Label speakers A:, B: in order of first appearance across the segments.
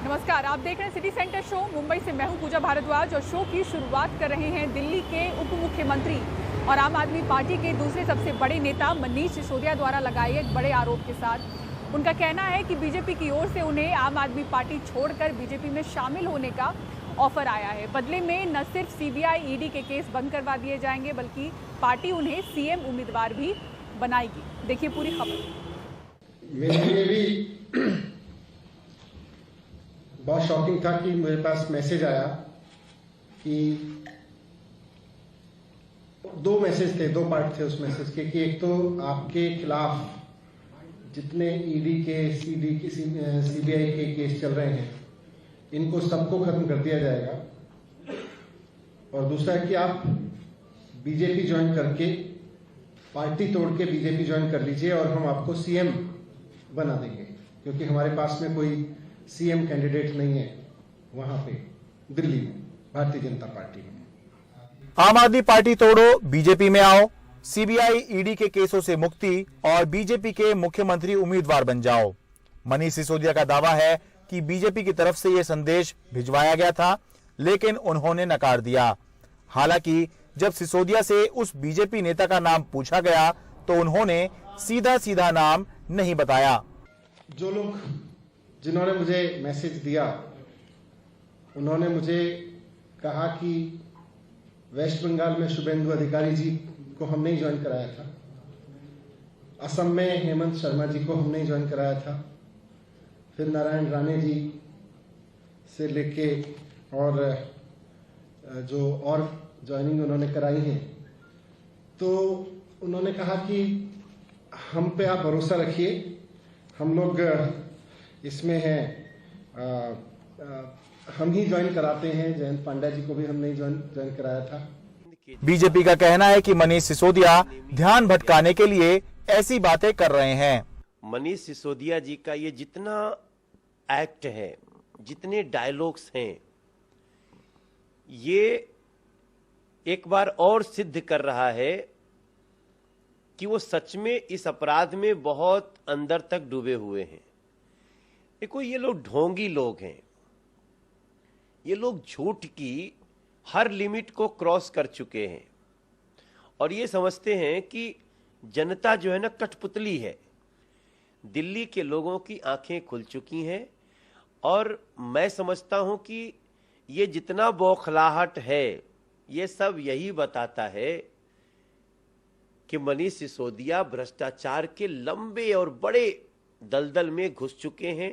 A: नमस्कार, आप देख रहे हैं सिटी सेंटर शो। मुंबई से मैं हूं पूजा भारद्वाज और शो की शुरुआत कर रहे हैं दिल्ली के उप मुख्यमंत्री और आम आदमी पार्टी के दूसरे सबसे बड़े नेता मनीष सिसोदिया द्वारा लगाए एक बड़े आरोप के साथ। उनका कहना है कि बीजेपी की ओर से उन्हें आम आदमी पार्टी छोड़कर बीजेपी में शामिल होने का ऑफर आया है। बदले में न सिर्फ सीबीआई ईडी के केस बंद करवा दिए जाएंगे बल्कि पार्टी उन्हें सीएम उम्मीदवार भी बनाएगी। देखिए पूरी खबर।
B: मेरे लिए भी बहुत शॉकिंग था कि मेरे पास मैसेज आया कि दो मैसेज थे, दो पार्ट थे उस मैसेज के कि एक तो आपके खिलाफ जितने ईडी के सीबीआई के केस चल रहे हैं इनको सबको खत्म कर दिया जाएगा, और दूसरा है कि आप बीजेपी ज्वाइन करके पार्टी तोड़ के बीजेपी ज्वाइन कर लीजिए और हम आपको सीएम बना देंगे, क्योंकि हमारे पास में कोई सीएम कैंडिडेट नहीं है वहां पे दिल्ली में भारतीय जनता पार्टी में।
C: आम आदमी पार्टी तोड़ो, बीजेपी में आओ, सीबीआई ईडी के केसों से मुक्ति और बीजेपी के मुख्यमंत्री उम्मीदवार बन जाओ। मनीष सिसोदिया का दावा है कि बीजेपी की तरफ से यह संदेश भिजवाया गया था, लेकिन उन्होंने नकार दिया। हालांकि जब सिसोदिया से उस बीजेपी नेता का नाम पूछा गया तो उन्होंने सीधा सीधा नाम नहीं बताया।
B: जो लोग जिन्होंने मुझे मैसेज दिया उन्होंने मुझे कहा कि वेस्ट बंगाल में शुभेंदु अधिकारी जी को हमने ही ज्वाइन कराया था, असम में हेमंत शर्मा जी को हमने ही ज्वाइन कराया था, फिर नारायण राणे जी से लेके और जो और ज्वाइनिंग उन्होंने कराई है, तो उन्होंने कहा कि हम पे आप भरोसा रखिए, हम लोग इसमें हैं, हम ही ज्वाइन कराते हैं। जयंत पांड्या जी को भी हमने ही ज्वाइन कराया था।
C: बीजेपी का कहना है कि मनीष सिसोदिया ध्यान भटकाने के लिए ऐसी बातें कर रहे हैं।
D: मनीष सिसोदिया जी का ये जितना एक्ट है, जितने डायलॉग्स हैं, ये एक बार और सिद्ध कर रहा है कि वो सच में इस अपराध में बहुत अंदर तक डूबे हुए हैं। देखो, ये लोग ढोंगी लोग हैं, ये लोग झूठ की हर लिमिट को क्रॉस कर चुके हैं और ये समझते हैं कि जनता जो है ना कठपुतली है। दिल्ली के लोगों की आंखें खुल चुकी हैं और मैं समझता हूं कि ये जितना बौखलाहट है ये सब यही बताता है कि मनीष सिसोदिया भ्रष्टाचार के लंबे और बड़े दलदल में घुस चुके हैं।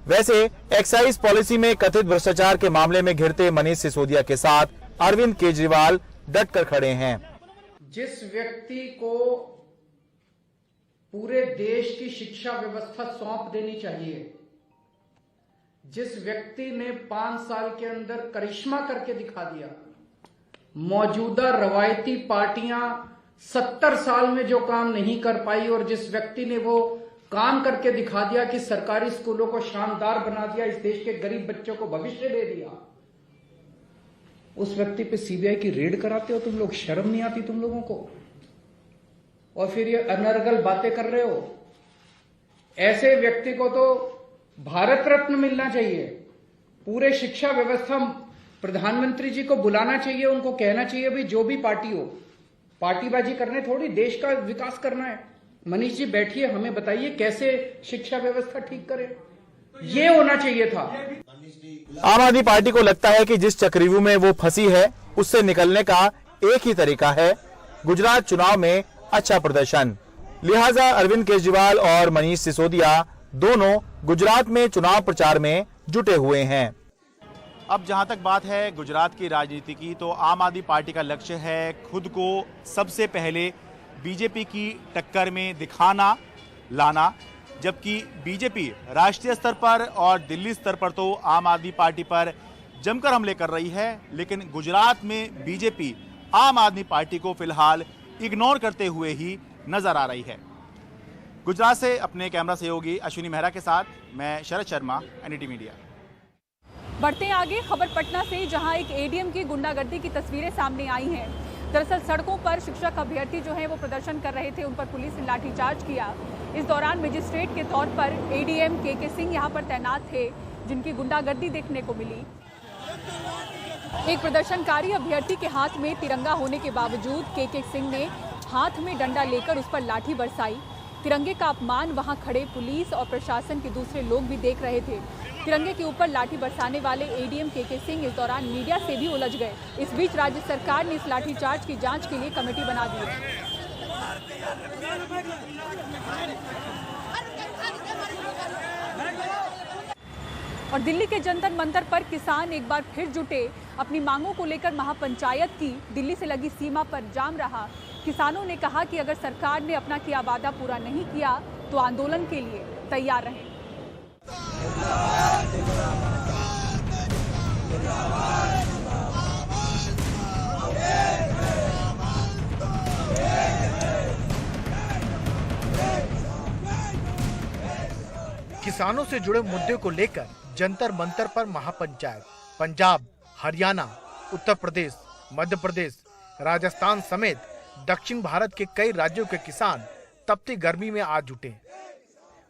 C: वैसे एक्साइज पॉलिसी में कथित भ्रष्टाचार के मामले में घिरते मनीष सिसोदिया के साथ अरविंद केजरीवाल डटकर खड़े हैं।
E: जिस व्यक्ति को पूरे देश की शिक्षा व्यवस्था सौंप देनी चाहिए, जिस व्यक्ति ने 5 साल के अंदर करिश्मा करके दिखा दिया, मौजूदा रवायती पार्टियां 70 साल में जो काम नहीं कर पाई और जिस व्यक्ति ने वो काम करके दिखा दिया कि सरकारी स्कूलों को शानदार बना दिया, इस देश के गरीब बच्चों को भविष्य दे दिया, उस व्यक्ति पे सीबीआई की रेड कराते हो तुम लोग? शर्म नहीं आती तुम लोगों को? और फिर ये अनर्गल बातें कर रहे हो। ऐसे व्यक्ति को तो भारत रत्न मिलना चाहिए। पूरे शिक्षा व्यवस्था प्रधानमंत्री जी को बुलाना चाहिए, उनको कहना चाहिए भाई जो भी पार्टी हो, पार्टीबाजी करने थोड़ी, देश का विकास करना है। मनीष जी बैठिए, हमें बताइए कैसे शिक्षा व्यवस्था ठीक करें, ये होना चाहिए था।
C: आम आदमी पार्टी को लगता है कि जिस चक्रव्यूह में वो फंसी है उससे निकलने का एक ही तरीका है, गुजरात चुनाव में अच्छा प्रदर्शन। लिहाजा अरविंद केजरीवाल और मनीष सिसोदिया दोनों गुजरात में चुनाव प्रचार में जुटे हुए हैं। अब जहां तक बात है गुजरात की राजनीति की, तो आम आदमी पार्टी का लक्ष्य है खुद को सबसे पहले बीजेपी की टक्कर में दिखाना, लाना, जबकि बीजेपी राष्ट्रीय स्तर पर और दिल्ली स्तर पर तो आम आदमी पार्टी पर जमकर हमले कर रही है, लेकिन गुजरात में बीजेपी आम आदमी पार्टी को फिलहाल इग्नोर करते हुए ही नजर आ रही है। गुजरात से अपने कैमरा सहयोगी अश्विनी मेहरा के साथ मैं शरद शर्मा, एनडीटी मीडिया।
A: बढ़ते हैं आगे, खबर पटना से, जहां एक एडीएम की गुंडागर्दी की तस्वीरें सामने आई हैं। दरअसल सड़कों पर शिक्षक अभ्यर्थी जो है वो प्रदर्शन कर रहे थे, उन पर पुलिस ने लाठीचार्ज किया। इस दौरान मजिस्ट्रेट के तौर पर एडीएम के सिंह यहां पर तैनात थे। जिनकी गुंडागर्दी देखने को मिली। एक प्रदर्शनकारी अभ्यर्थी के हाथ में तिरंगा होने के बावजूद के सिंह ने हाथ में डंडा लेकर उस पर लाठी बरसाई। तिरंगे का अपमान वहां खड़े पुलिस और प्रशासन के दूसरे लोग भी देख रहे थे। तिरंगे के ऊपर लाठी बरसाने वाले एडीएम के सिंह इस दौरान मीडिया से भी उलझ गए। इस बीच राज्य सरकार ने इस लाठीचार्ज की जांच के लिए कमेटी बना दी है। और दिल्ली के जंतर मंतर पर किसान एक बार फिर जुटे। अपनी मांगों को लेकर महापंचायत की दिल्ली से लगी सीमा पर जाम रहा। किसानों ने कहा कि अगर सरकार ने अपना किया वादा पूरा नहीं किया तो आंदोलन के लिए तैयार रहें।
C: किसानों से जुड़े मुद्दे को लेकर जंतर मंतर पर महापंचायत। पंजाब, हरियाणा, उत्तर प्रदेश, मध्य प्रदेश, राजस्थान समेत दक्षिण भारत के कई राज्यों के किसान तपती गर्मी में आ जुटे।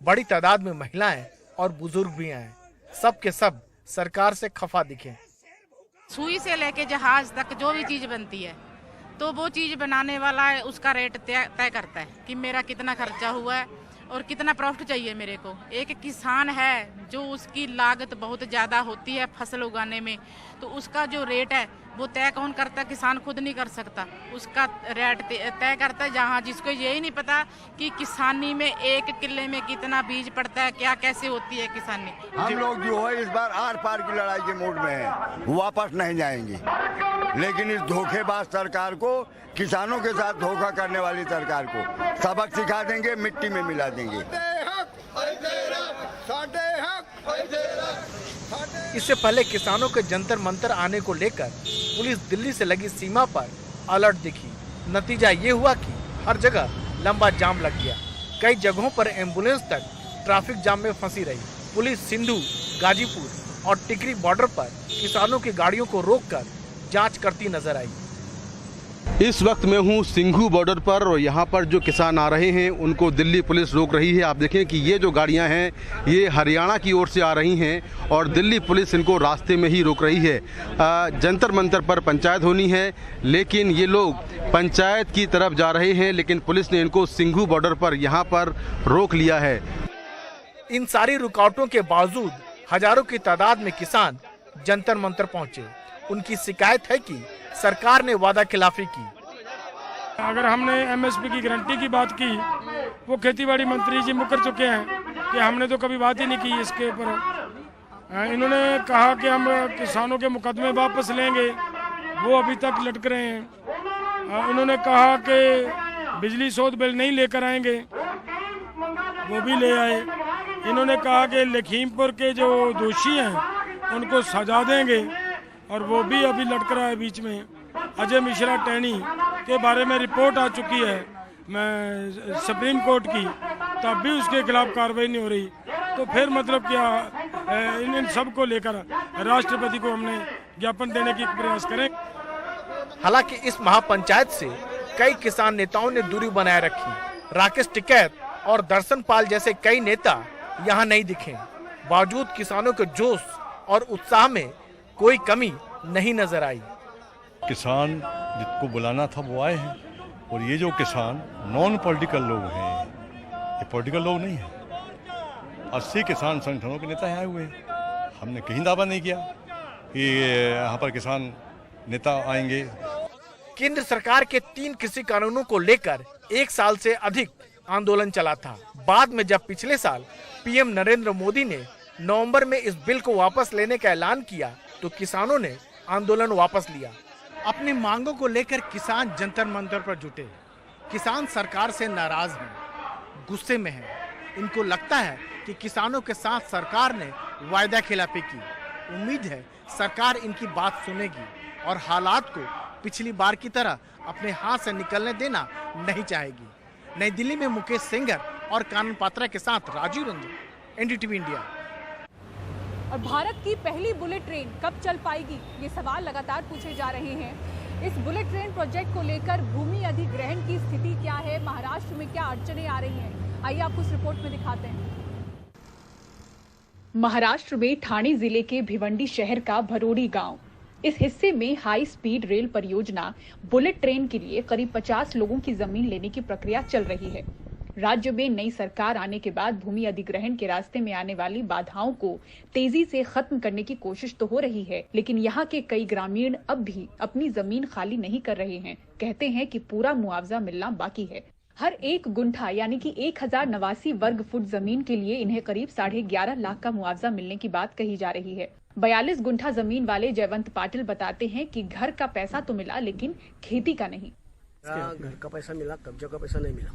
C: बड़ी तादाद में महिलाएं और बुजुर्ग भी हैं। सब के सब सरकार से खफा दिखे।
F: सुई से लेके जहाज तक जो भी चीज बनती है तो वो चीज बनाने वाला है, उसका रेट तय करता है कि मेरा कितना खर्चा हुआ है और कितना प्रॉफिट चाहिए मेरे को। एक किसान है जो उसकी लागत बहुत ज़्यादा होती है फसल उगाने में, तो उसका जो रेट है वो तय कौन करता है? किसान खुद नहीं कर सकता। उसका रेट तय करता है जहाँ जिसको यही नहीं पता कि किसानी में एक किले में कितना बीज पड़ता है, क्या कैसे होती है किसानी।
G: हम लोग जो है इस बार आर पार की लड़ाई के मूड में है, वापस नहीं जाएंगे। लेकिन इस धोखेबाज सरकार को, किसानों के साथ धोखा करने वाली सरकार को सबक सिखा देंगे, मिट्टी में मिला देंगे।
C: इससे पहले किसानों के जंतर मंतर आने को लेकर पुलिस दिल्ली से लगी सीमा पर अलर्ट दिखी। नतीजा ये हुआ कि हर जगह लंबा जाम लग गया। कई जगहों पर एम्बुलेंस तक ट्रैफिक जाम में फंसी रही। पुलिस सिंधु, गाजीपुर और टिकरी बॉर्डर पर किसानों की गाड़ियों को रोककर जांच करती नजर आई।
H: इस वक्त मैं हूं सिंघू बॉर्डर पर और यहाँ पर जो किसान आ रहे हैं उनको दिल्ली पुलिस रोक रही है। आप देखें कि ये जो गाड़ियाँ हैं ये हरियाणा की ओर से आ रही हैं और दिल्ली पुलिस इनको रास्ते में ही रोक रही है। जंतर मंतर पर पंचायत होनी है, लेकिन ये लोग पंचायत की तरफ जा रहे हैं, लेकिन पुलिस ने इनको सिंघू बॉर्डर पर यहाँ पर रोक लिया है।
C: इन सारी रुकावटों के बावजूद हजारों की तादाद में किसान जंतर मंतर पहुंचे। उनकी शिकायत है कि सरकार ने वादा खिलाफी की।
I: अगर हमने एमएसपी की गारंटी की बात की, वो खेतीबाड़ी मंत्री जी मुकर चुके हैं कि हमने तो कभी बात ही नहीं की इसके ऊपर। इन्होंने कहा कि हम किसानों के मुकदमे वापस लेंगे, वो अभी तक लटक रहे हैं। इन्होंने कहा कि बिजली शोध बिल नहीं लेकर आएंगे, वो भी ले आए। इन्होंने कहा कि लखीमपुर के जो दोषी हैं उनको सजा देंगे, और वो भी अभी लटक रहा है बीच में। अजय मिश्रा टैनी के बारे में रिपोर्ट आ चुकी है मैं सुप्रीम कोर्ट की, तब भी उसके खिलाफ कार्रवाई नहीं हो रही। तो फिर मतलब क्या, इन सब को लेकर राष्ट्रपति को हमने ज्ञापन देने की प्रयास करें।
C: हालांकि इस महापंचायत से कई किसान नेताओं ने दूरी बनाए रखी। राकेश टिकैत और दर्शन पाल जैसे कई नेता यहाँ नहीं दिखे। बावजूद किसानों के जोश और उत्साह में कोई कमी नहीं नजर आई।
J: किसान जिसको बुलाना था वो आए हैं, और ये जो किसान नॉन पॉलिटिकल लोग हैं, ये पॉलिटिकल लोग नहीं हैं। 80 किसान संगठनों के नेता आए हुए हैं। हमने कहीं दावा नहीं किया कि यहाँ पर किसान नेता आएंगे।
C: केंद्र सरकार के 3 कृषि कानूनों को लेकर 1 साल से अधिक आंदोलन चला था। बाद में जब पिछले साल पीएम नरेंद्र मोदी ने नवंबर में इस बिल को वापस लेने का ऐलान किया तो किसानों ने आंदोलन वापस लिया। अपनी मांगों को लेकर किसान जंतर मंतर पर जुटे। किसान सरकार से नाराज हैं, गुस्से में हैं। इनको लगता है कि किसानों के साथ सरकार ने वायदा खिलाफी की। उम्मीद है सरकार इनकी बात सुनेगी और हालात को पिछली बार की तरह अपने हाथ से निकलने देना नहीं चाहेगी। नई दिल्ली में मुकेश सेंगर और कानन पात्रा के साथ राजीव रंजन, एनडीटीवी इंडिया।
A: और भारत की पहली बुलेट ट्रेन कब चल पाएगी, ये सवाल लगातार पूछे जा रहे हैं। इस बुलेट ट्रेन प्रोजेक्ट को लेकर भूमि अधिग्रहण की स्थिति क्या है, महाराष्ट्र में क्या अड़चनें आ रही हैं, आइए आपको इस रिपोर्ट में दिखाते हैं। महाराष्ट्र में ठाणे जिले के भिवंडी शहर का भरोड़ी गांव, इस हिस्से में हाई स्पीड रेल परियोजना बुलेट ट्रेन के लिए करीब 50 लोगों की जमीन लेने की प्रक्रिया चल रही है। राज्य में नई सरकार आने के बाद भूमि अधिग्रहण के रास्ते में आने वाली बाधाओं को तेजी से खत्म करने की कोशिश तो हो रही है, लेकिन यहाँ के कई ग्रामीण अब भी अपनी जमीन खाली नहीं कर रहे हैं। कहते हैं कि पूरा मुआवजा मिलना बाकी है। हर एक गुंठा यानी कि 1089 वर्ग फुट जमीन के लिए इन्हें करीब 11.5 लाख का मुआवजा मिलने की बात कही जा रही है। 42 गुंठा जमीन वाले जयवंत पाटिल बताते हैं कि घर का पैसा तो मिला लेकिन खेती का नहीं।
K: घर का पैसा मिला, कब्जा का पैसा नहीं मिला।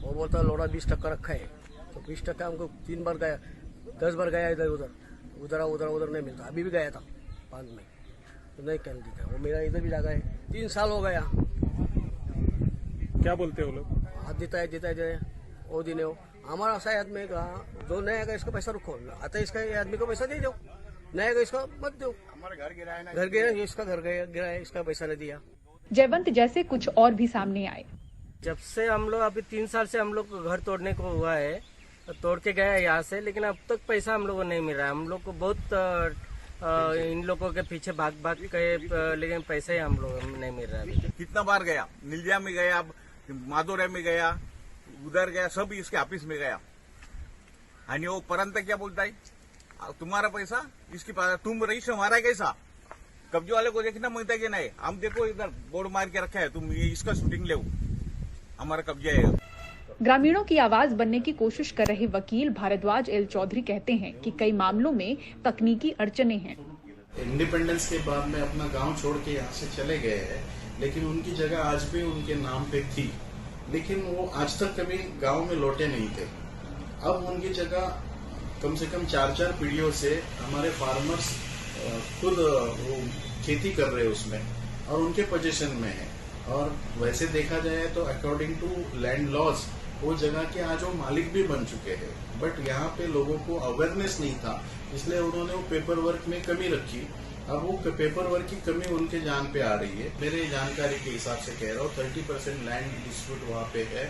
K: वो बोलता लोड़ा 20% रखा है, तो 20% हमको 3 बार गया, 10 बार गया इधर उधर नहीं मिलता। अभी भी गया था 5 में, तो नहीं कर दिया। वो मेरा इधर भी लगा है, 3 साल हो गया।
C: क्या बोलते हो लोग?
K: हाथ देता है वो दिन हो। हमारा ऐसा आदमी का जो नहीं आएगा इसका पैसा रुको, आता इसका आदमी को पैसा दे दो, नहीं आएगा इसका मत दो। हमारा घर गिरा है, इसका घर गिरा है, इसका पैसा नहीं दिया।
A: जयवंत जैसे कुछ और भी सामने आए।
L: जब से हम लोग अभी 3 साल से हम लोग को घर तोड़ने को हुआ है, तोड़ के गया है यहाँ से, लेकिन अब तक पैसा हम लोग को नहीं मिल रहा है। हम लोग को बहुत इन लोगों के पीछे भाग के, लेकिन पैसे हम लोग नहीं मिल रहा है।
M: कितना बार गया, नीलिया में गया, माधोरे में गया, उधर गया, सब इसके ऑफिस में गया। और वो परंत क्या बोलता है, तुम्हारा पैसा इसकी पास, तुम रईस हमारा कैसा? कब्जे वाले को देखना मांगता है कि नहीं, हम देखो इधर बोर्ड मार के रखा है, तुम इसका शूटिंग ले, हमारा कब्जा है।
A: ग्रामीणों की आवाज बनने की कोशिश कर रहे वकील भारद्वाज एल चौधरी कहते हैं कि कई मामलों में तकनीकी अड़चने हैं।
N: इंडिपेंडेंस के बाद में अपना गांव छोड़ के यहाँ से चले गए हैं, लेकिन उनकी जगह आज भी उनके नाम पे थी, लेकिन वो आज तक कभी गांव में लौटे नहीं थे। अब उनकी जगह कम से कम 4 पीढ़ियों से हमारे फार्मर्स खुद वो खेती कर रहे हैं उसमें, और उनके पोजीशन में है। और वैसे देखा जाए तो अकॉर्डिंग टू लैंड लॉज वो जगह के आज वो मालिक भी बन चुके हैं, बट यहाँ पे लोगों को अवेयरनेस नहीं था, इसलिए उन्होंने वो पेपर वर्क में कमी रखी। अब वो पेपर वर्क की कमी उनके जान पे आ रही है। मेरे जानकारी के हिसाब से कह रहा हूँ 30% लैंड डिस्प्यूट वहाँ पे है।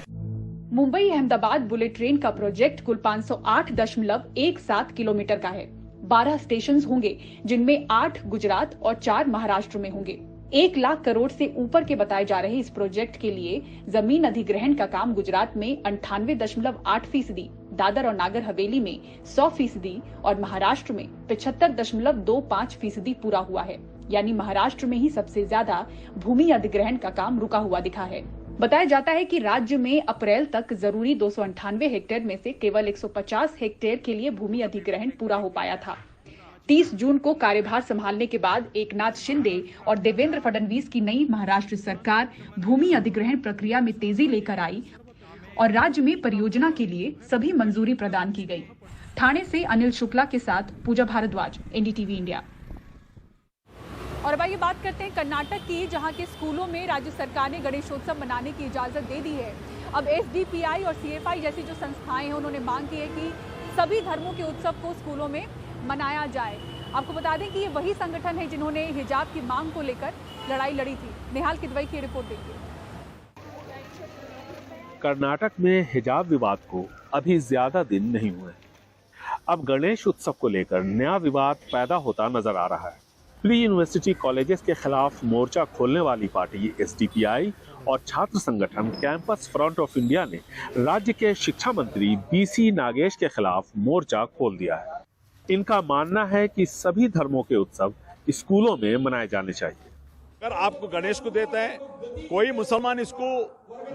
A: मुंबई अहमदाबाद बुलेट ट्रेन का प्रोजेक्ट कुल 508.17 किलोमीटर का है। 12 स्टेशन होंगे, जिनमें 8 गुजरात और 4 महाराष्ट्र में होंगे। 1 लाख करोड़ से ऊपर के बताए जा रहे इस प्रोजेक्ट के लिए जमीन अधिग्रहण का काम गुजरात में 98.8%, दादर और नागर हवेली में 100% और महाराष्ट्र में 75.25% पूरा हुआ है। यानी महाराष्ट्र में ही सबसे ज्यादा भूमि अधिग्रहण का काम रुका हुआ दिखा है। बताया जाता है कि राज्य में अप्रैल तक जरूरी 298 हेक्टेयर में से केवल 150 हेक्टेयर के लिए भूमि अधिग्रहण पूरा हो पाया था। 30 जून को कार्यभार संभालने के बाद एकनाथ शिंदे और देवेंद्र फडणवीस की नई महाराष्ट्र सरकार भूमि अधिग्रहण प्रक्रिया में तेजी लेकर आई और राज्य में परियोजना के लिए सभी मंजूरी प्रदान की गई। ठाणे से अनिल शुक्ला के साथ पूजा भारद्वाज, एनडीटीवी इंडिया। और अब आइए बात करते हैं कर्नाटक की, जहां के स्कूलों में राज्य सरकार ने गणेशोत्सव मनाने की इजाजत दे दी है। अब एसडीपीआई और सीएफआई जैसी जो संस्थाएं हैं, उन्होंने मांग की है कि सभी धर्मों के उत्सव को स्कूलों में मनाया जाए। आपको बता दें कि ये वही संगठन है जिन्होंने हिजाब की मांग को लेकर लड़ाई लड़ी थी। निहाल किदवई की रिपोर्ट देखिए।
O: कर्नाटक में हिजाब विवाद को अभी ज्यादा दिन नहीं हुए। अब गणेश उत्सव को लेकर नया विवाद पैदा होता नजर आ रहा है। प्री यूनिवर्सिटी कॉलेजेस के खिलाफ मोर्चा खोलने वाली पार्टी एसडीपीआई और छात्र संगठन कैंपस फ्रंट ऑफ इंडिया ने राज्य के शिक्षा मंत्री बीसी नागेश के खिलाफ मोर्चा खोल दिया है। इनका मानना है कि सभी धर्मों के उत्सव स्कूलों में मनाए जाने चाहिए।
P: अगर आपको गणेश को देता है, कोई मुसलमान इसको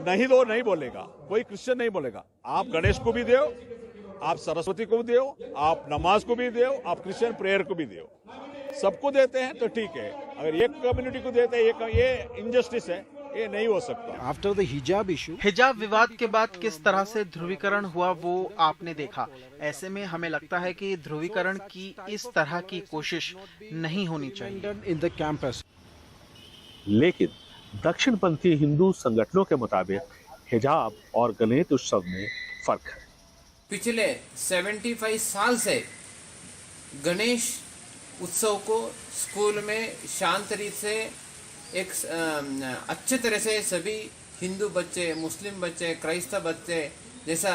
P: नहीं दो नहीं बोलेगा, कोई क्रिश्चियन नहीं बोलेगा। आप गणेश को भी दो, आप सरस्वती को भी दो, आप नमाज को भी दो, आप क्रिश्चियन प्रेयर को भी दो। सबको देते हैं तो ठीक है, अगर एक कम्युनिटी को देते हैं ये इनजस्टिस है, ये नहीं हो सकता।
Q: आफ्टर द हिजाब इशू, हिजाब विवाद के बाद किस तरह से ध्रुवीकरण हुआ वो आपने देखा। ऐसे में हमें लगता है कि ध्रुवीकरण की इस तरह की कोशिश नहीं होनी चाहिए इन द कैंपस।
O: लेकिन दक्षिणपंथी हिंदू संगठनों के मुताबिक हिजाब और गणेश उत्सव में फर्क है।
R: पिछले 75 साल से गणेश उत्सव को स्कूल में शांत रीत से एक अच्छे तरह से सभी हिंदू बच्चे, मुस्लिम बच्चे, क्राइस्तव बच्चे जैसा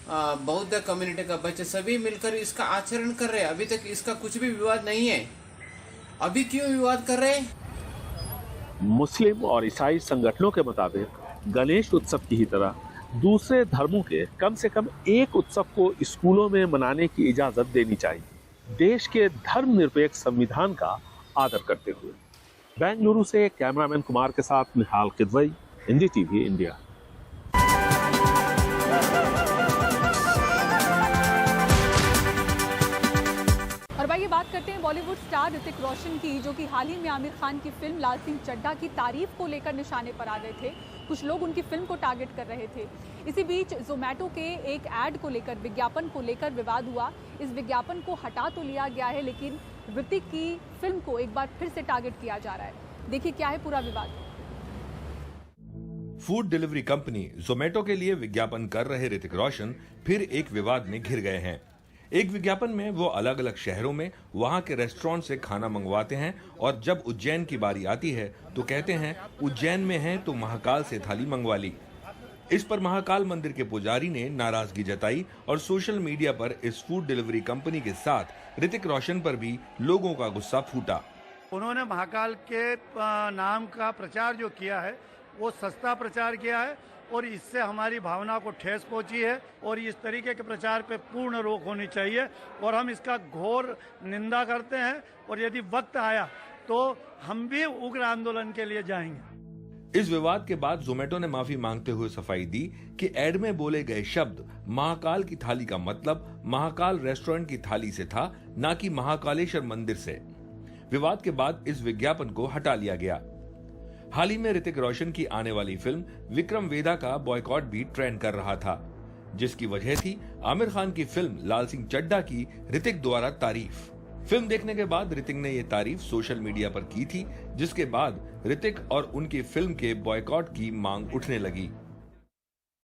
R: बौद्ध कम्युनिटी का बच्चे सभी मिलकर इसका आचरण कर रहे हैं। अभी तक इसका कुछ भी विवाद नहीं है। अभी क्यों विवाद कर रहे हैं?
O: मुस्लिम और ईसाई संगठनों के मुताबिक गणेश उत्सव की ही तरह दूसरे धर्मों के कम से कम एक उत्सव को स्कूलों में मनाने की इजाजत देनी चाहिए, देश के धर्मनिरपेक्ष संविधान का आदर करते हुए। बेंगलुरु से कैमरामैन कुमार के साथ निहाल किदवई, एनडीटीवी इंडिया।
A: और भाई ये बात करते हैं बॉलीवुड स्टार ऋतिक रोशन की, जो कि हाल ही में आमिर खान की फिल्म लाल सिंह चड्ढा की तारीफ को लेकर निशाने पर आ गए थे। कुछ लोग उनकी फिल्म को टारगेट कर रहे थे। इसी बीच जोमेटो के एक ऐड को लेकर, विज्ञापन को लेकर विवाद हुआ। इस विज्ञापन को हटा तो लिया गया है, लेकिन ऋतिक की फिल्म को एक बार फिर से टारगेट किया जा रहा है। देखिए क्या है पूरा विवाद।
S: फूड डिलीवरी कंपनी जोमेटो के लिए विज्ञापन कर रहे ऋतिक रोशन फिर एक विवाद में घिर गए हैं। एक विज्ञापन में वो अलग अलग शहरों में वहां के रेस्टोरेंट से खाना मंगवाते हैं और जब उज्जैन की बारी आती है तो कहते हैं उज्जैन में हैं तो महाकाल से थाली मंगवा ली। इस पर महाकाल मंदिर के पुजारी ने नाराजगी जताई और सोशल मीडिया पर इस फूड डिलीवरी कंपनी के साथ ऋतिक रोशन पर भी लोगों का गुस्सा फूटा।
T: उन्होंने महाकाल के नाम का प्रचार जो किया है वो सस्ता प्रचार किया है और इससे हमारी भावना को ठेस पहुंची है और इस तरीके के प्रचार पे पूर्ण रोक होनी चाहिए और हम इसका घोर निंदा करते हैं और यदि वक्त आया तो हम भी उग्र आंदोलन के लिए जाएंगे।
S: इस विवाद के बाद जोमेटो ने माफी मांगते हुए सफाई दी कि एड में बोले गए शब्द महाकाल की थाली का मतलब महाकाल रेस्टोरेंट की थाली से था, न कि महाकालेश्वर मंदिर से। विवाद के बाद इस विज्ञापन को हटा लिया गया। हाल ही में ऋतिक रोशन की आने वाली फिल्म विक्रम वेदा का बॉयकॉट भी ट्रेंड कर रहा था, जिसकी वजह थी आमिर खान की फिल्म लाल सिंह चड्ढा की ऋतिक द्वारा तारीफ। फिल्म देखने के बाद ऋतिक ने ये तारीफ सोशल मीडिया पर की थी, जिसके बाद ऋतिक और उनकी फिल्म के बॉयकॉट की मांग उठने लगी।